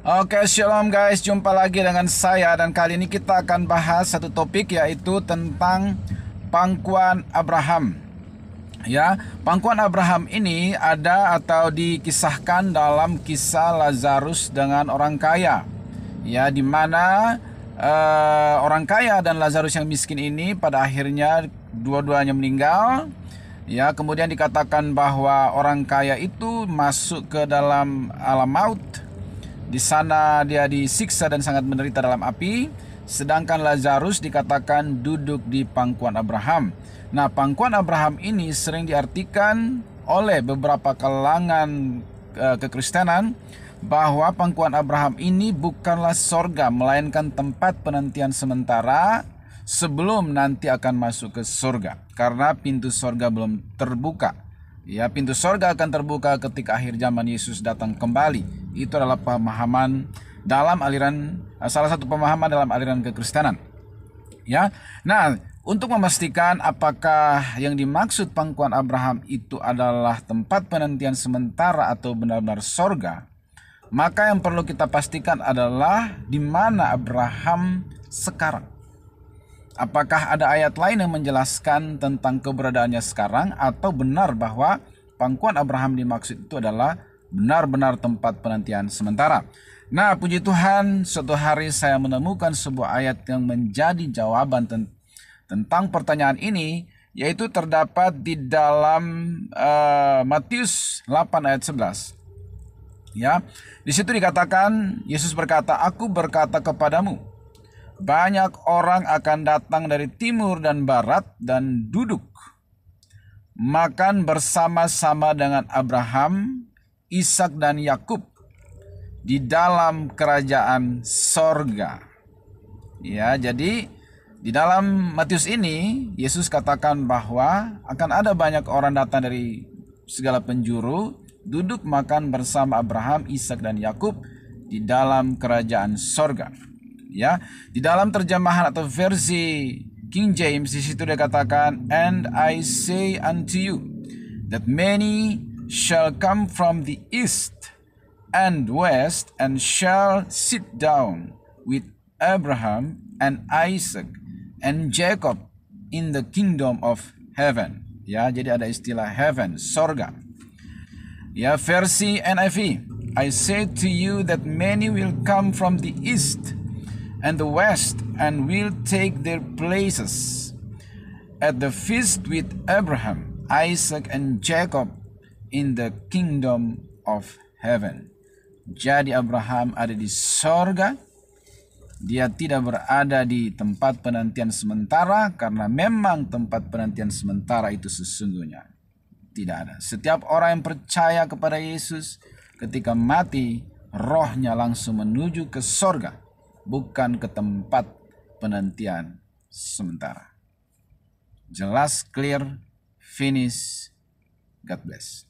Oke, shalom guys, jumpa lagi dengan saya dan kali ini kita akan bahas satu topik yaitu tentang pangkuan Abraham. Ya, pangkuan Abraham ini ada atau dikisahkan dalam kisah Lazarus dengan orang kaya. Ya, di mana orang kaya dan Lazarus yang miskin ini pada akhirnya dua-duanya meninggal. Ya, kemudian dikatakan bahwa orang kaya itu masuk ke dalam alam maut. Di sana dia disiksa dan sangat menderita dalam api, sedangkan Lazarus dikatakan duduk di pangkuan Abraham. Nah, pangkuan Abraham ini sering diartikan oleh beberapa kalangan kekristenan bahwa pangkuan Abraham ini bukanlah sorga, melainkan tempat penantian sementara sebelum nanti akan masuk ke sorga, karena pintu sorga belum terbuka. Ya, pintu sorga akan terbuka ketika akhir zaman Yesus datang kembali. Itu adalah pemahaman dalam aliran, salah satu pemahaman dalam aliran kekristenan. Ya, nah, untuk memastikan apakah yang dimaksud pangkuan Abraham itu adalah tempat penantian sementara atau benar-benar sorga, maka yang perlu kita pastikan adalah di mana Abraham sekarang. Apakah ada ayat lain yang menjelaskan tentang keberadaannya sekarang, atau benar bahwa pangkuan Abraham dimaksud itu adalah benar-benar tempat penantian sementara? Nah, puji Tuhan, suatu hari saya menemukan sebuah ayat yang menjadi jawaban tentang pertanyaan ini, yaitu terdapat di dalam Matius 8 ayat 11. Ya, di situ dikatakan, Yesus berkata, "Aku berkata kepadamu, banyak orang akan datang dari timur dan barat dan duduk makan bersama-sama dengan Abraham, Ishak dan Yakub di dalam kerajaan sorga." Ya, jadi di dalam Matius ini Yesus katakan bahwa akan ada banyak orang datang dari segala penjuru, duduk makan bersama Abraham, Ishak dan Yakub di dalam kerajaan sorga. Ya, di dalam terjemahan atau versi King James di situ dia katakan, "And I say unto you that many shall come from the east and west and shall sit down with Abraham and Isaac and Jacob in the kingdom of heaven." Ya, jadi ada istilah heaven, sorga. Ya, versi NIV, "I say to you that many will come from the east and the west and will take their places at the feast with Abraham, Isaac and Jacob in the kingdom of heaven." Jadi Abraham ada di sorga. Dia tidak berada di tempat penantian sementara, karena memang tempat penantian sementara itu sesungguhnya tidak ada. Setiap orang yang percaya kepada Yesus ketika mati, rohnya langsung menuju ke sorga, bukan ke tempat penantian sementara. Jelas, clear, finish. God bless.